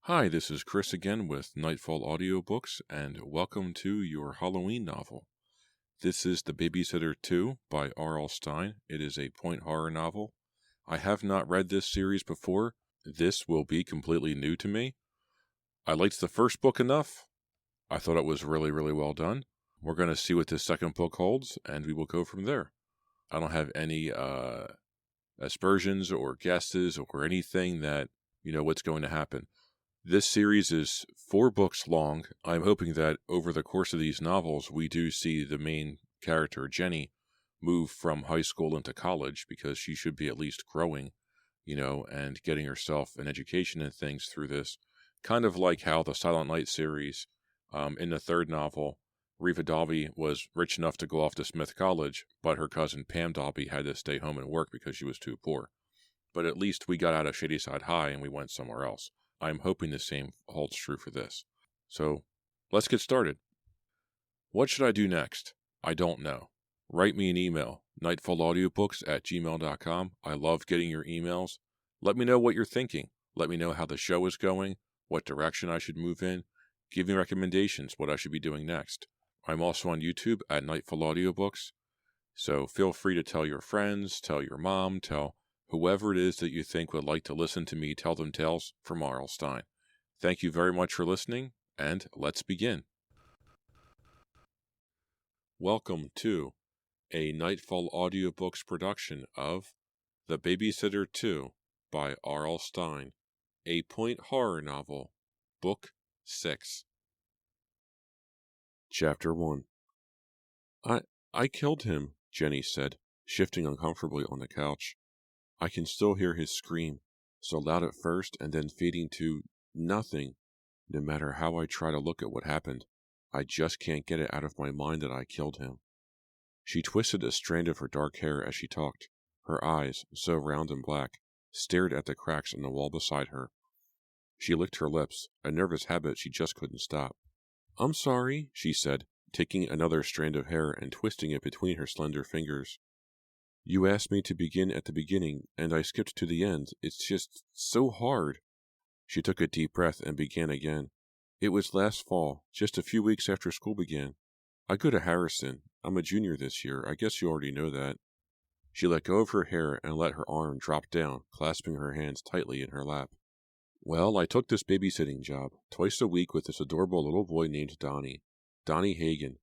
Hi, this is Chris again with Nightfall Audiobooks, and welcome to your Halloween novel. This is The Babysitter 2 by R.L. Stine. It is a point horror novel. I have not read this series before. This will be completely new to me. I liked the first book enough. I thought it was really, really well done. We're going to see what this second book holds, and we will go from there. I don't have any aspersions or guesses or anything that, what's going to happen. This series is 4 books long. I'm hoping that over the course of these novels, we do see the main character, Jenny, move from high school into college, because she should be at least growing, and getting herself an education and things through this. Kind of like how the Silent Night series, in the 3rd novel, Reva Dalby was rich enough to go off to Smith College, but her cousin Pam Dalby had to stay home and work because she was too poor. But at least we got out of Shadyside High and we went somewhere else. I'm hoping the same holds true for this. So, let's get started. What should I do next? I don't know. Write me an email, nightfallaudiobooks@gmail.com. I love getting your emails. Let me know what you're thinking. Let me know how the show is going, what direction I should move in. Give me recommendations, what I should be doing next. I'm also on YouTube at Nightfall Audiobooks, so feel free to tell your friends, tell your mom, tell whoever it is that you think would like to listen to me tell them tales from R.L. Stine. Thank you very much for listening, and let's begin. Welcome to a Nightfall Audiobooks production of The Babysitter 2 by R.L. Stine, a point horror novel, Book 6. Chapter 1. I killed him, Jenny said, shifting uncomfortably on the couch. I can still hear his scream, so loud at first and then fading to nothing. No matter how I try to look at what happened, I just can't get it out of my mind that I killed him. She twisted a strand of her dark hair as she talked. Her eyes, so round and black, stared at the cracks in the wall beside her. She licked her lips, a nervous habit she just couldn't stop. I'm sorry, she said, taking another strand of hair and twisting it between her slender fingers. You asked me to begin at the beginning, and I skipped to the end. It's just so hard. She took a deep breath and began again. It was last fall, just a few weeks after school began. I go to Harrison. I'm a junior this year. I guess you already know that. She let go of her hair and let her arm drop down, clasping her hands tightly in her lap. Well, I took this babysitting job, twice a week with this adorable little boy named Donnie. Donnie Hagen.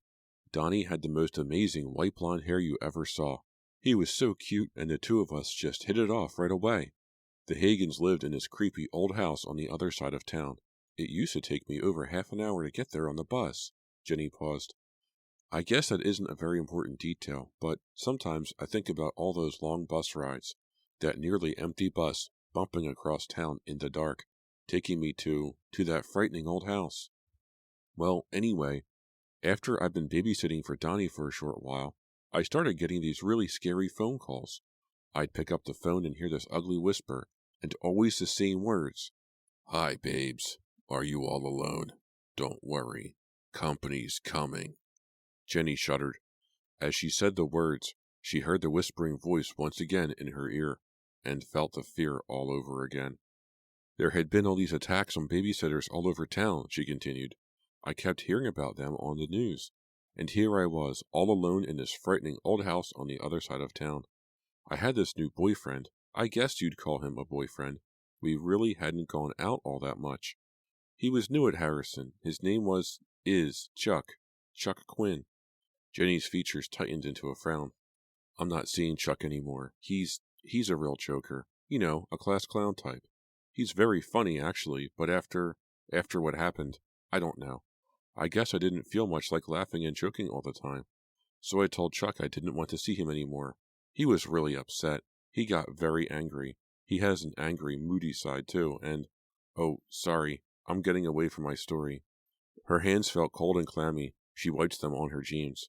Donnie had the most amazing white blonde hair you ever saw. He was so cute, and the two of us just hit it off right away. The Hagens lived in this creepy old house on the other side of town. It used to take me over half an hour to get there on the bus. Jenny paused. I guess that isn't a very important detail, but sometimes I think about all those long bus rides, that nearly empty bus bumping across town in the dark, taking me to that frightening old house. Well, anyway, after I've been babysitting for Donnie for a short while, I started getting these really scary phone calls. I'd pick up the phone and hear this ugly whisper, and always the same words. Hi, babes. Are you all alone? Don't worry. Company's coming. Jenny shuddered. As she said the words, she heard the whispering voice once again in her ear, and felt the fear all over again. There had been all these attacks on babysitters all over town, she continued. I kept hearing about them on the news. And here I was, all alone in this frightening old house on the other side of town. I had this new boyfriend. I guess you'd call him a boyfriend. We really hadn't gone out all that much. He was new at Harrison. His name is Chuck Quinn. Jenny's features tightened into a frown. I'm not seeing Chuck anymore. He's a real joker. A class clown type. He's very funny, actually, but after what happened, I don't know. I guess I didn't feel much like laughing and joking all the time. So I told Chuck I didn't want to see him anymore. He was really upset. He got very angry. He has an angry, moody side, too, and... Oh, sorry. I'm getting away from my story. Her hands felt cold and clammy. She wiped them on her jeans.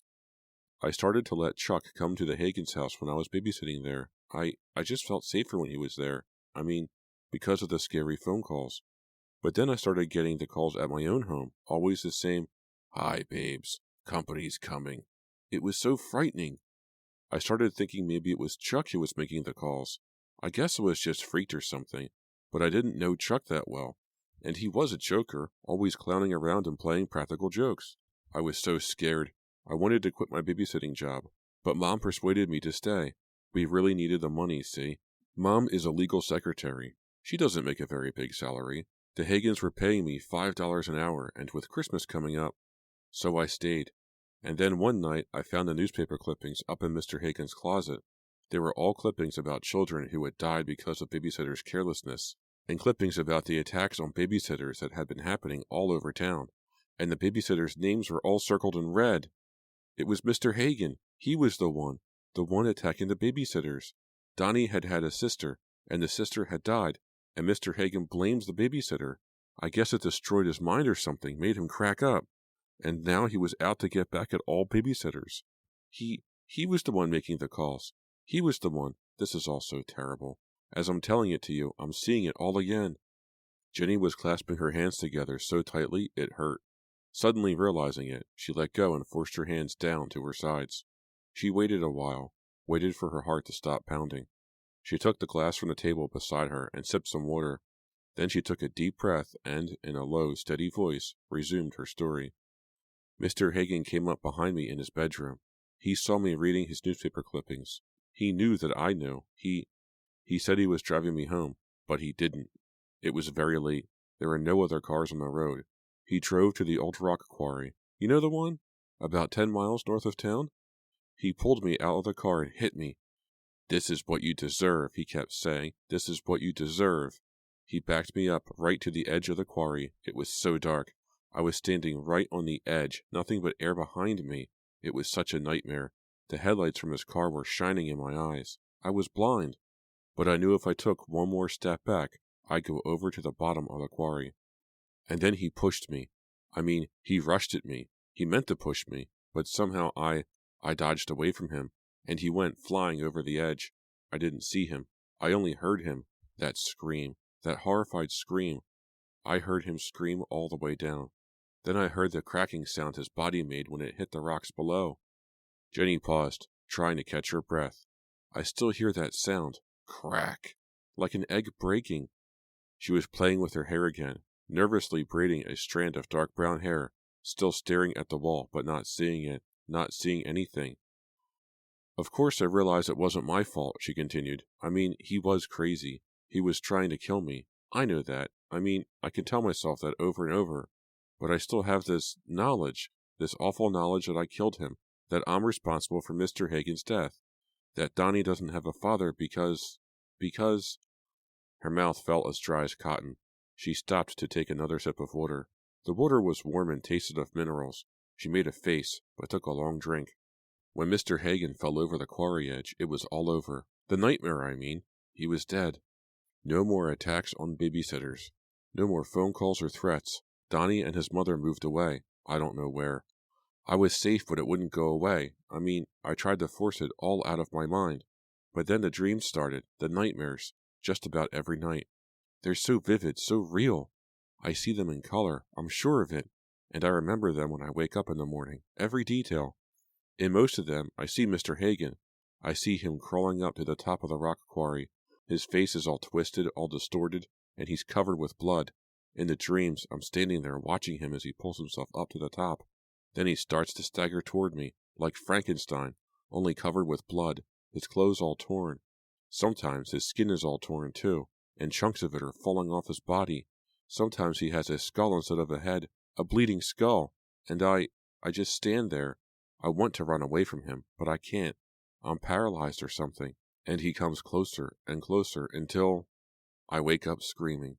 I started to let Chuck come to the Hagen's house when I was babysitting there. I just felt safer when he was there. I mean, because of the scary phone calls. But then I started getting the calls at my own home, always the same, Hi, babes. Company's coming. It was so frightening. I started thinking maybe it was Chuck who was making the calls. I guess I was just freaked or something, but I didn't know Chuck that well. And he was a joker, always clowning around and playing practical jokes. I was so scared. I wanted to quit my babysitting job, but Mom persuaded me to stay. We really needed the money, see? Mom is a legal secretary. She doesn't make a very big salary. The Hagans were paying me $5 an hour, and with Christmas coming up. So I stayed. And then one night I found the newspaper clippings up in Mr. Hagan's closet. They were all clippings about children who had died because of babysitters' carelessness, and clippings about the attacks on babysitters that had been happening all over town. And the babysitters' names were all circled in red. It was Mr. Hagan. He was the one attacking the babysitters. Donnie had had a sister, and the sister had died, and Mr. Hagan blames the babysitter. I guess it destroyed his mind or something, made him crack up. And now he was out to get back at all babysitters. He was the one making the calls. He was the one. This is all so terrible. As I'm telling it to you, I'm seeing it all again. Jenny was clasping her hands together so tightly it hurt. Suddenly realizing it, she let go and forced her hands down to her sides. She waited a while, waited for her heart to stop pounding. She took the glass from the table beside her and sipped some water. Then she took a deep breath and, in a low, steady voice, resumed her story. Mr. Hagan came up behind me in his bedroom. He saw me reading his newspaper clippings. He knew that I knew. He said he was driving me home, but he didn't. It was very late. There were no other cars on the road. He drove to the old rock quarry. You know the one? About 10 miles north of town? He pulled me out of the car and hit me. "This is what you deserve," he kept saying. "This is what you deserve." He backed me up right to the edge of the quarry. It was so dark. I was standing right on the edge, nothing but air behind me. It was such a nightmare. The headlights from his car were shining in my eyes. I was blind. But I knew if I took one more step back, I'd go over to the bottom of the quarry. And then he pushed me. He rushed at me. He meant to push me, but somehow I dodged away from him, and he went flying over the edge. I didn't see him. I only heard him. That scream. That horrified scream. I heard him scream all the way down. Then I heard the cracking sound his body made when it hit the rocks below. Jenny paused, trying to catch her breath. I still hear that sound. Crack. Like an egg breaking. She was playing with her hair again, nervously braiding a strand of dark brown hair, still staring at the wall, but not seeing it, not seeing anything. "Of course I realized it wasn't my fault," she continued. He was crazy. He was trying to kill me. I know that. I can tell myself that over and over. But I still have this knowledge, this awful knowledge that I killed him, that I'm responsible for Mr. Hagan's death, that Donnie doesn't have a father because... Her mouth felt as dry as cotton. She stopped to take another sip of water. The water was warm and tasted of minerals. She made a face, but took a long drink. When Mr. Hagan fell over the quarry edge, it was all over. The nightmare, He was dead. No more attacks on babysitters. No more phone calls or threats. Donnie and his mother moved away. I don't know where. I was safe, but it wouldn't go away. I tried to force it all out of my mind. But then the dreams started, the nightmares, just about every night. They're so vivid, so real. I see them in color, I'm sure of it, and I remember them when I wake up in the morning, every detail. In most of them, I see Mr. Hagan. I see him crawling up to the top of the rock quarry. His face is all twisted, all distorted, and he's covered with blood. In the dreams, I'm standing there watching him as he pulls himself up to the top. Then he starts to stagger toward me, like Frankenstein, only covered with blood, his clothes all torn. Sometimes his skin is all torn too, and chunks of it are falling off his body. Sometimes he has a skull instead of a head, a bleeding skull, and I just stand there. I want to run away from him, but I can't. I'm paralyzed or something, and he comes closer and closer until I wake up screaming.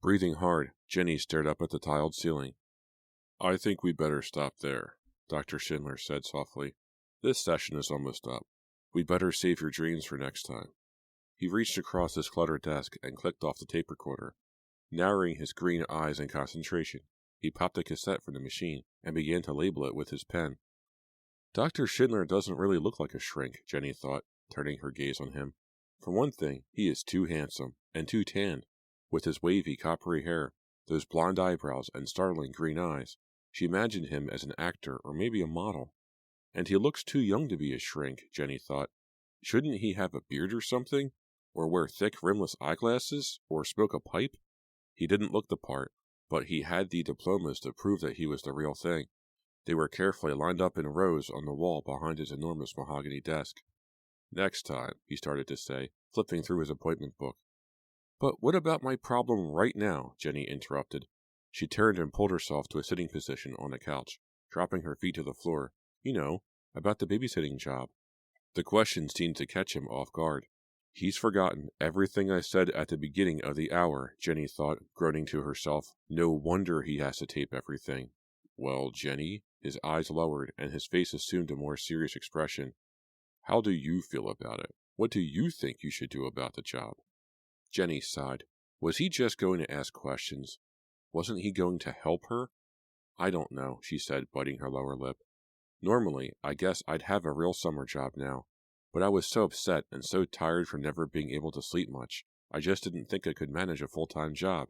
Breathing hard, Jenny stared up at the tiled ceiling. "I think we'd better stop there," Dr. Schindler said softly. "This session is almost up. We'd better save your dreams for next time." He reached across his cluttered desk and clicked off the tape recorder. Narrowing his green eyes in concentration, he popped a cassette from the machine and began to label it with his pen. Dr. Schindler doesn't really look like a shrink, Jenny thought, turning her gaze on him. For one thing, he is too handsome, and too tanned, with his wavy coppery hair, those blonde eyebrows, and startling green eyes. She imagined him as an actor or maybe a model. And he looks too young to be a shrink, Jenny thought. Shouldn't he have a beard or something? Or wear thick rimless eyeglasses? Or smoke a pipe? He didn't look the part, but he had the diplomas to prove that he was the real thing. They were carefully lined up in rows on the wall behind his enormous mahogany desk. Next time, he started to say, flipping through his appointment book. But what about my problem right now? Jenny interrupted. She turned and pulled herself to a sitting position on the couch, dropping her feet to the floor. You know, about the babysitting job. The question seemed to catch him off guard. He's forgotten everything I said at the beginning of the hour, Jenny thought, groaning to herself. No wonder he has to tape everything. Well, Jenny, his eyes lowered and his face assumed a more serious expression. How do you feel about it? What do you think you should do about the job? Jenny sighed. Was he just going to ask questions? Wasn't he going to help her? I don't know, she said, biting her lower lip. Normally, I guess I'd have a real summer job now, but I was so upset and so tired from never being able to sleep much, I just didn't think I could manage a full-time job.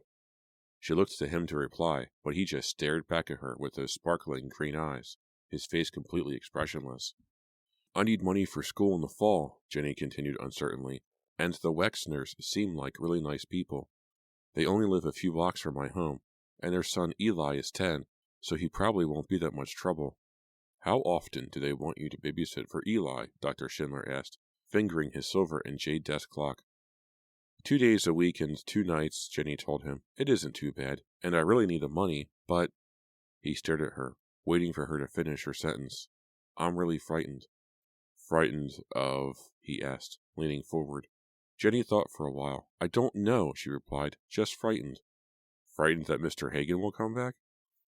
She looked to him to reply, but he just stared back at her with those sparkling green eyes, his face completely expressionless. I need money for school in the fall, Jenny continued uncertainly, and the Wexners seem like really nice people. They only live a few blocks from my home, and their son Eli is 10, so he probably won't be that much trouble. How often do they want you to babysit for Eli? Dr. Schindler asked, fingering his silver and jade desk clock. 2 days a week and 2 nights, Jenny told him. It isn't too bad, and I really need the money, but... He stared at her, waiting for her to finish her sentence. I'm really frightened. Frightened of... he asked, leaning forward. Jenny thought for a while. I don't know, she replied, just frightened. Frightened that Mr. Hagen will come back?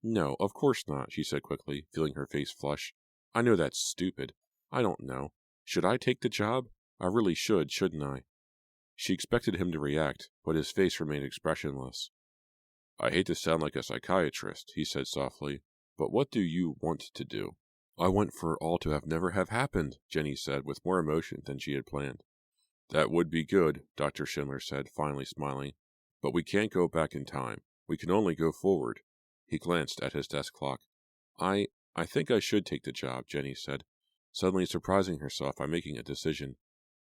No, of course not, she said quickly, feeling her face flush. I know that's stupid. I don't know. Should I take the job? I really should, shouldn't I? She expected him to react, but his face remained expressionless. I hate to sound like a psychiatrist, he said softly, but what do you want to do? I want for it all to have never have happened, Jenny said with more emotion than she had planned. That would be good, Dr. Schindler said, finally smiling, but we can't go back in time. We can only go forward. He glanced at his desk clock. I think I should take the job, Jenny said, suddenly surprising herself by making a decision.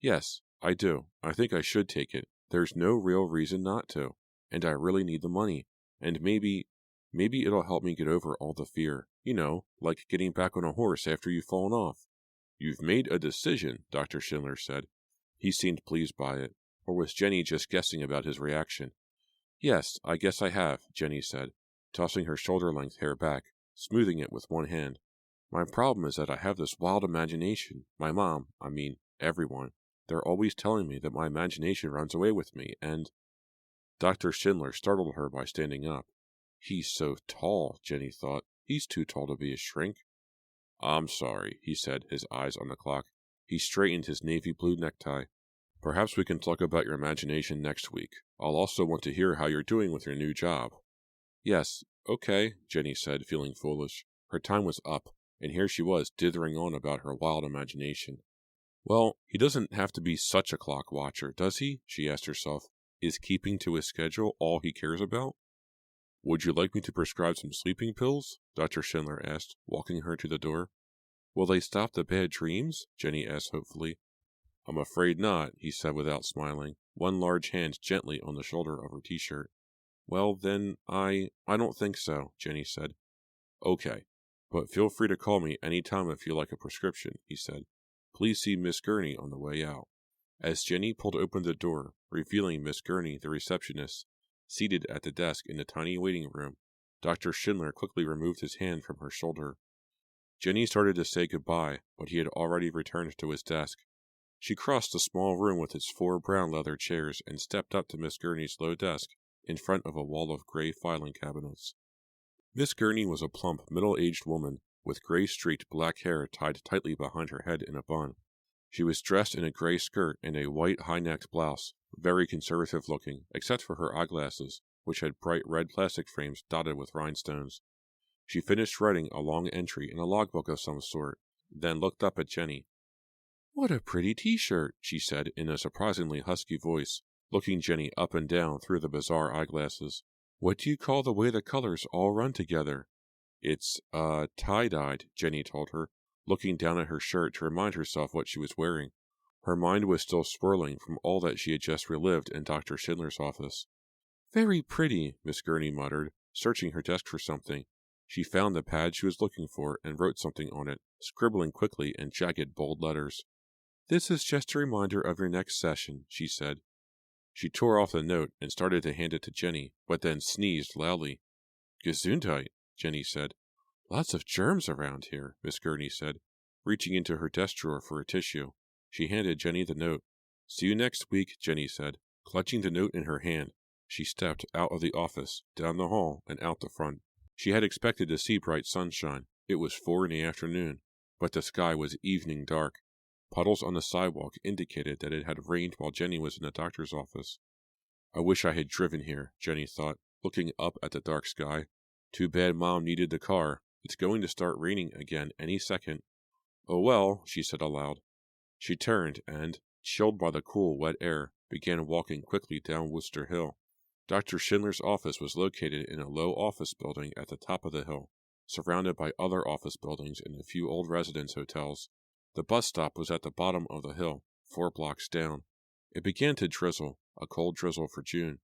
Yes, I do. I think I should take it. There's no real reason not to. And I really need the money. And maybe it'll help me get over all the fear. You know, like getting back on a horse after you've fallen off. You've made a decision, Dr. Schindler said. He seemed pleased by it. Or was Jenny just guessing about his reaction? Yes, I guess I have, Jenny said, tossing her shoulder-length hair back, smoothing it with one hand. My problem is that I have this wild imagination. My mom, everyone, they're always telling me that my imagination runs away with me, and... Dr. Schindler startled her by standing up. He's so tall, Jenny thought. He's too tall to be a shrink. I'm sorry, he said, his eyes on the clock. He straightened his navy blue necktie. Perhaps we can talk about your imagination next week. I'll also want to hear how you're doing with your new job. Yes, okay, Jenny said, feeling foolish. Her time was up, and here she was dithering on about her wild imagination. Well, he doesn't have to be such a clock watcher, does he? She asked herself. Is keeping to his schedule all he cares about? Would you like me to prescribe some sleeping pills? Dr. Schindler asked, walking her to the door. Will they stop the bad dreams? Jenny asked hopefully. I'm afraid not, he said without smiling, one large hand gently on the shoulder of her t-shirt. Well, then, I don't think so, Jenny said. Okay, but feel free to call me any time if you like a prescription, he said. Please see Miss Gurney on the way out. As Jenny pulled open the door, revealing Miss Gurney, the receptionist, seated at the desk in the tiny waiting room, Dr. Schindler quickly removed his hand from her shoulder. Jenny started to say goodbye, but he had already returned to his desk. She crossed the small room with its 4 brown leather chairs and stepped up to Miss Gurney's low desk in front of a wall of gray filing cabinets. Miss Gurney was a plump, middle-aged woman with gray-streaked black hair tied tightly behind her head in a bun. She was dressed in a gray skirt and a white high-necked blouse, very conservative-looking, except for her eyeglasses, which had bright red plastic frames dotted with rhinestones. She finished writing a long entry in a logbook of some sort, then looked up at Jenny. What a pretty t-shirt, she said in a surprisingly husky voice, looking Jenny up and down through the bizarre eyeglasses. What do you call the way the colors all run together? It's, tie-dyed, Jenny told her, looking down at her shirt to remind herself what she was wearing. Her mind was still swirling from all that she had just relived in Dr. Schindler's office. "Very pretty," Miss Gurney muttered, searching her desk for something. She found the pad she was looking for and wrote something on it, scribbling quickly in jagged, bold letters. "This is just a reminder of your next session," she said. She tore off the note and started to hand it to Jenny, but then sneezed loudly. "Gesundheit," Jenny said. "Lots of germs around here," Miss Gurney said, reaching into her desk drawer for a tissue. She handed Jenny the note. "See you next week," Jenny said. Clutching the note in her hand, she stepped out of the office, down the hall, and out the front. She had expected to see bright sunshine. It was 4 in the afternoon, but the sky was evening dark. Puddles on the sidewalk indicated that it had rained while Jenny was in the doctor's office. "I wish I had driven here," Jenny thought, looking up at the dark sky. "Too bad Mom needed the car. It's going to start raining again any second." "Oh well," she said aloud. She turned and, chilled by the cool, wet air, began walking quickly down Wooster Hill. Dr. Schindler's office was located in a low office building at the top of the hill, surrounded by other office buildings and a few old residence hotels. The bus stop was at the bottom of the hill, 4 blocks down. It began to drizzle, a cold drizzle for June.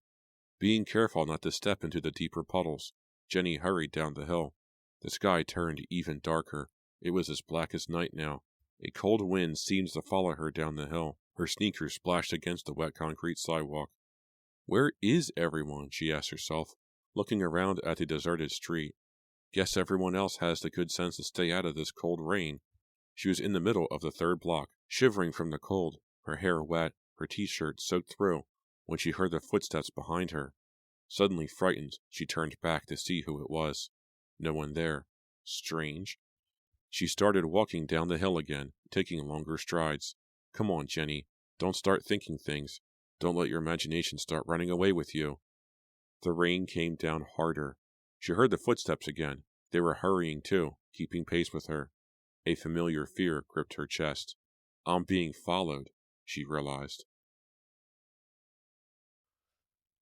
Being careful not to step into the deeper puddles, Jenny hurried down the hill. The sky turned even darker. It was as black as night now. A cold wind seemed to follow her down the hill. Her sneakers splashed against the wet concrete sidewalk. "Where is everyone?" she asked herself, looking around at the deserted street. "Guess everyone else has the good sense to stay out of this cold rain." She was in the middle of the 3rd block, shivering from the cold, her hair wet, her t-shirt soaked through, when she heard the footsteps behind her. Suddenly frightened, she turned back to see who it was. No one there. Strange. She started walking down the hill again, taking longer strides. "Come on, Jenny. Don't start thinking things. Don't let your imagination start running away with you." The rain came down harder. She heard the footsteps again. They were hurrying too, keeping pace with her. A familiar fear gripped her chest. "I'm being followed," she realized.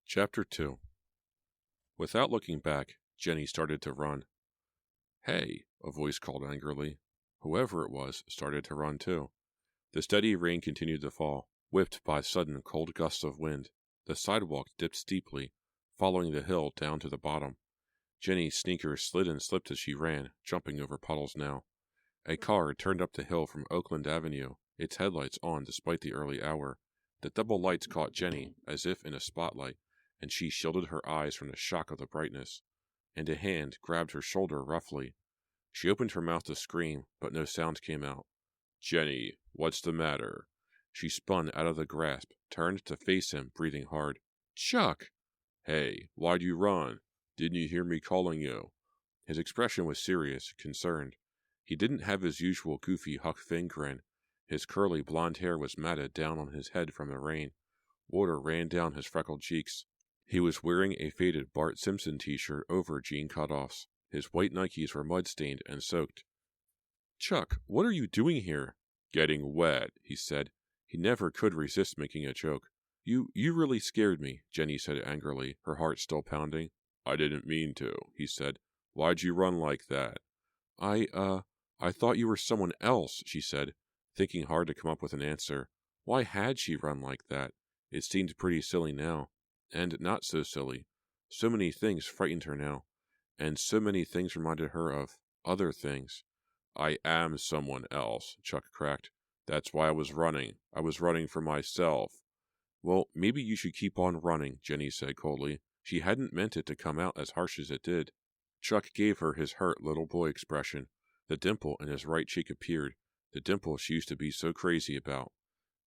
Chapter 2. Without looking back, Jenny started to run. "Hey," a voice called angrily. Whoever it was started to run too. The steady rain continued to fall, whipped by sudden cold gusts of wind. The sidewalk dipped steeply, following the hill down to the bottom. Jenny's sneakers slid and slipped as she ran, jumping over puddles now. A car turned up the hill from Oakland Avenue, its headlights on despite the early hour. The double lights caught Jenny, as if in a spotlight, and she shielded her eyes from the shock of the brightness. And a hand grabbed her shoulder roughly. She opened her mouth to scream, but no sound came out. "Jenny, what's the matter?" She spun out of the grasp, turned to face him, breathing hard. "Chuck!" "Hey, why'd you run? Didn't you hear me calling you?" His expression was serious, concerned. He didn't have his usual goofy Huck Finn grin. His curly blonde hair was matted down on his head from the rain. Water ran down his freckled cheeks. He was wearing a faded Bart Simpson t-shirt over jean cutoffs. His white Nikes were mud-stained and soaked. "Chuck, what are you doing here?" "Getting wet," he said. He never could resist making a joke. You really scared me," Jenny said angrily, her heart still pounding. "I didn't mean to," he said. "Why'd you run like that?" I thought you were someone else," she said, thinking hard to come up with an answer. Why had she run like that? It seemed pretty silly now. And not so silly. So many things frightened her now. And so many things reminded her of other things. "I am someone else," Chuck cracked. "That's why I was running. I was running for myself." "Well, maybe you should keep on running," Jenny said coldly. She hadn't meant it to come out as harsh as it did. Chuck gave her his hurt little boy expression. The dimple in his right cheek appeared, the dimple she used to be so crazy about.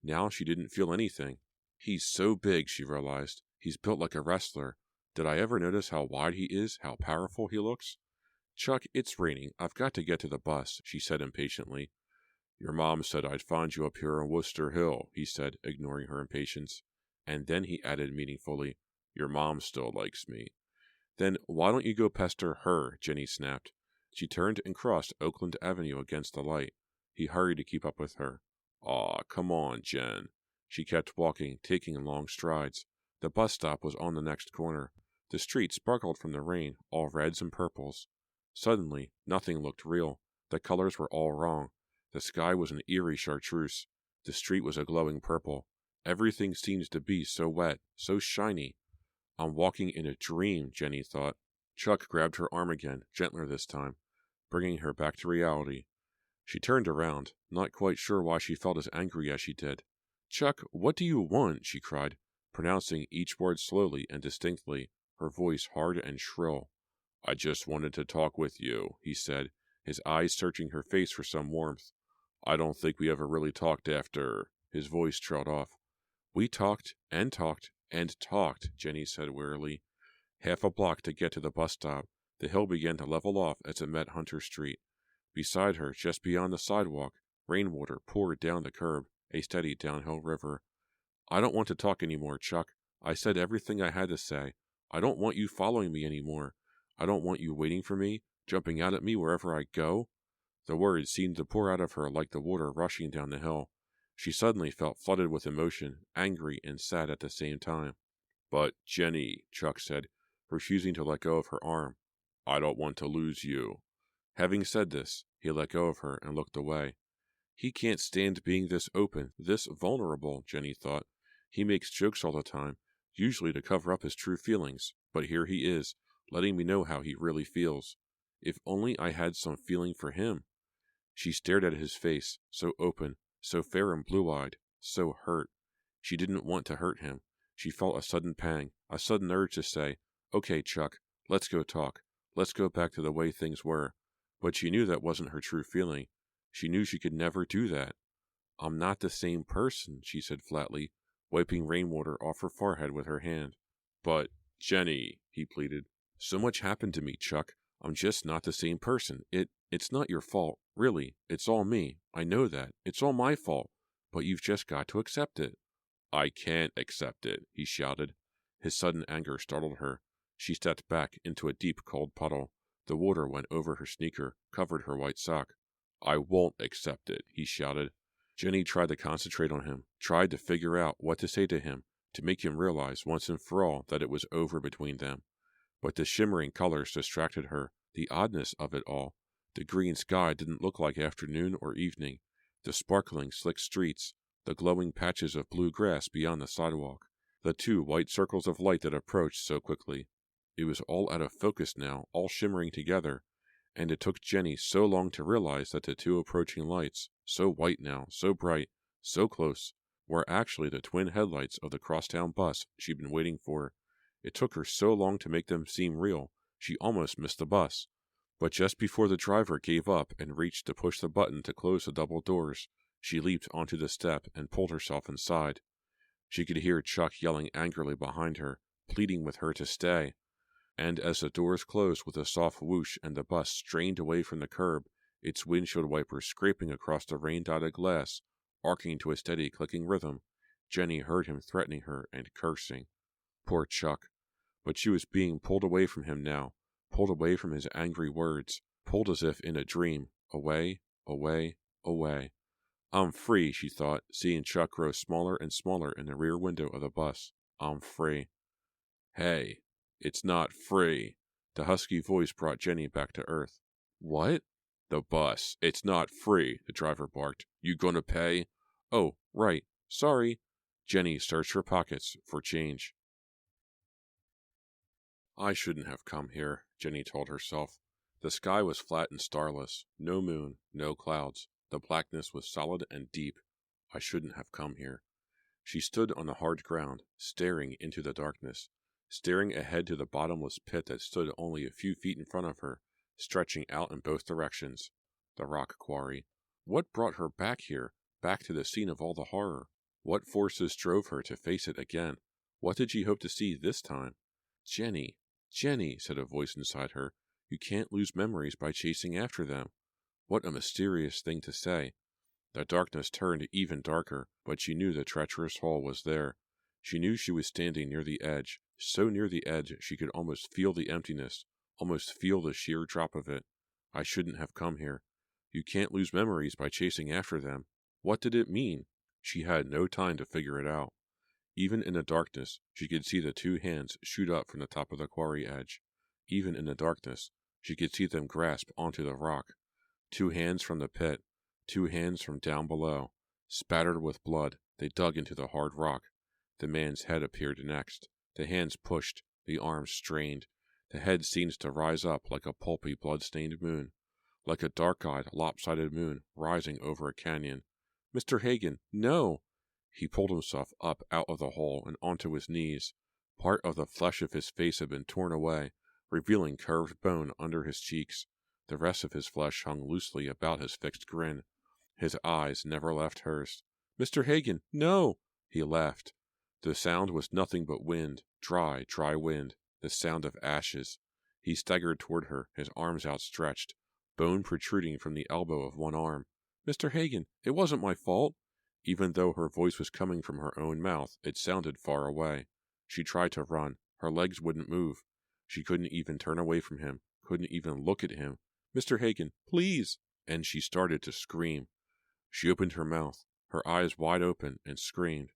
Now she didn't feel anything. He's so big, she realized. He's built like a wrestler. Did I ever notice how wide he is, how powerful he looks? "Chuck, it's raining. I've got to get to the bus," she said impatiently. "Your mom said I'd find you up here on Wooster Hill," he said, ignoring her impatience. And then he added meaningfully, "Your mom still likes me." "Then why don't you go pester her?" Jenny snapped. She turned and crossed Oakland Avenue against the light. He hurried to keep up with her. "Aw, come on, Jen." She kept walking, taking long strides. The bus stop was on the next corner. The street sparkled from the rain, all reds and purples. Suddenly, nothing looked real. The colors were all wrong. The sky was an eerie chartreuse. The street was a glowing purple. Everything seemed to be so wet, so shiny. I'm walking in a dream, Jenny thought. Chuck grabbed her arm again, gentler this time, bringing her back to reality. She turned around, not quite sure why she felt as angry as she did. Chuck, what do you want? She cried, pronouncing each word slowly and distinctly, her voice hard and shrill. I just wanted to talk with you, he said, his eyes searching her face for some warmth. I don't think we ever really talked after. His voice trailed off. We talked and talked and talked, Jenny said wearily. Half a block to get to the bus stop. The hill began to level off as it met Hunter Street. Beside her, just beyond the sidewalk, rainwater poured down the curb, a steady downhill river. I don't want to talk anymore, Chuck. I said everything I had to say. I don't want you following me anymore. I don't want you waiting for me, jumping out at me wherever I go. The words seemed to pour out of her like the water rushing down the hill. She suddenly felt flooded with emotion, angry and sad at the same time. But, Jenny, Chuck said, refusing to let go of her arm, I don't want to lose you. Having said this, he let go of her and looked away. He can't stand being this open, this vulnerable, Jenny thought. He makes jokes all the time, usually to cover up his true feelings, but here he is, letting me know how he really feels. If only I had some feeling for him. She stared at his face, so open, so fair and blue-eyed, so hurt. She didn't want to hurt him. She felt a sudden pang, a sudden urge to say, Okay, Chuck, let's go talk. Let's go back to the way things were. But she knew that wasn't her true feeling. She knew she could never do that. I'm not the same person, she said flatly, wiping rainwater off her forehead with her hand. But, Jenny, he pleaded, so much happened to me, Chuck. I'm just not the same person. It's not your fault. Really, it's all me. I know that. It's all my fault. But you've just got to accept it. I can't accept it, he shouted. His sudden anger startled her. She stepped back into a deep, cold puddle. The water went over her sneaker, covered her white sock. I won't accept it, he shouted. Jenny tried to concentrate on him, tried to figure out what to say to him, to make him realize once and for all that it was over between them. But the shimmering colors distracted her, the oddness of it all. The green sky didn't look like afternoon or evening. The sparkling, slick streets, the glowing patches of blue grass beyond the sidewalk, the two white circles of light that approached so quickly. It was all out of focus now, all shimmering together, and it took Jenny so long to realize that the two approaching lights, so white now, so bright, so close, were actually the twin headlights of the crosstown bus she'd been waiting for. It took her so long to make them seem real, she almost missed the bus. But just before the driver gave up and reached to push the button to close the double doors, she leaped onto the step and pulled herself inside. She could hear Chuck yelling angrily behind her, pleading with her to stay. And as the doors closed with a soft whoosh and the bus strained away from the curb, its windshield wipers scraping across the rain-dotted glass, arcing to a steady clicking rhythm, Jenny heard him threatening her and cursing. Poor Chuck. But she was being pulled away from him now, pulled away from his angry words, pulled as if in a dream, away, away, away. I'm free, she thought, seeing Chuck grow smaller and smaller in the rear window of the bus. I'm free. Hey, it's not free. The husky voice brought Jenny back to earth. What? The bus. It's not free, the driver barked. You gonna pay? Oh, right. Sorry. Jenny searched her pockets for change. I shouldn't have come here, Jenny told herself. The sky was flat and starless, no moon, no clouds. The blackness was solid and deep. I shouldn't have come here. She stood on the hard ground, staring into the darkness, staring ahead to the bottomless pit that stood only a few feet in front of her, stretching out in both directions. The rock quarry. What brought her back here, back to the scene of all the horror? What forces drove her to face it again? What did she hope to see this time? Jenny, Jenny, said a voice inside her, you can't lose memories by chasing after them. What a mysterious thing to say. The darkness turned even darker, but she knew the treacherous hole was there. She knew she was standing near the edge, so near the edge she could almost feel the emptiness, almost feel the sheer drop of it. I shouldn't have come here. You can't lose memories by chasing after them. What did it mean? She had no time to figure it out. Even in the darkness, she could see the two hands shoot up from the top of the quarry edge. Even in the darkness, she could see them grasp onto the rock. Two hands from the pit. 2 hands from down below. Spattered with blood, they dug into the hard rock. The man's head appeared next. The hands pushed, the arms strained. The head seemed to rise up like a pulpy, blood-stained moon, like a dark-eyed, lopsided moon rising over a canyon. Mr. Hagen, no! He pulled himself up out of the hole and onto his knees. Part of the flesh of his face had been torn away, revealing curved bone under his cheeks. The rest of his flesh hung loosely about his fixed grin. His eyes never left hers. Mr. Hagen, no! He laughed. The sound was nothing but wind, dry, dry wind, the sound of ashes. He staggered toward her, his arms outstretched, bone protruding from the elbow of one arm. Mr. Hagen, it wasn't my fault. Even though her voice was coming from her own mouth, it sounded far away. She tried to run. Her legs wouldn't move. She couldn't even turn away from him, couldn't even look at him. Mr. Hagen, please! And she started to scream. She opened her mouth, her eyes wide open, and screamed,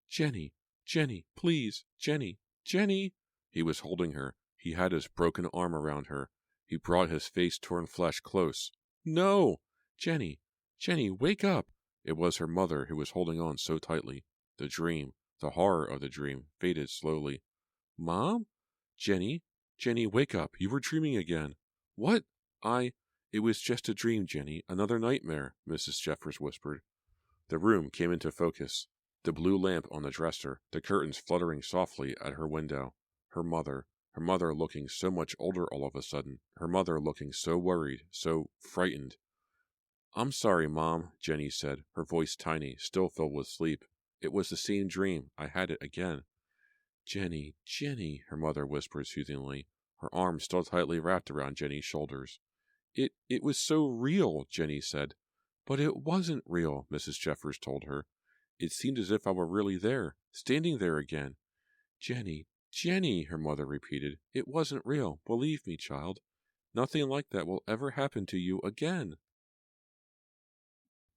Jenny, Jenny, please, Jenny, Jenny! He was holding her. He had his broken arm around her. He brought his face-torn flesh close. No! Jenny, Jenny, wake up! It was her mother who was holding on so tightly. The dream, the horror of the dream, faded slowly. Mom? Jenny, Jenny, wake up. You were dreaming again. What? It was just a dream, Jenny. Another nightmare, Mrs. Jeffers whispered. The room came into focus. The blue lamp on the dresser, the curtains fluttering softly at her window. Her mother looking so much older all of a sudden. Her mother looking so worried, so frightened. I'm sorry, Mom, Jenny said, her voice tiny, still filled with sleep. It was the same dream. I had it again. Jenny, Jenny, her mother whispered soothingly, her arm still tightly wrapped around Jenny's shoulders. It was so real, Jenny said. But it wasn't real, Mrs. Jeffers told her. It seemed as if I were really there, standing there again. Jenny, Jenny, her mother repeated. It wasn't real. Believe me, child. Nothing like that will ever happen to you again.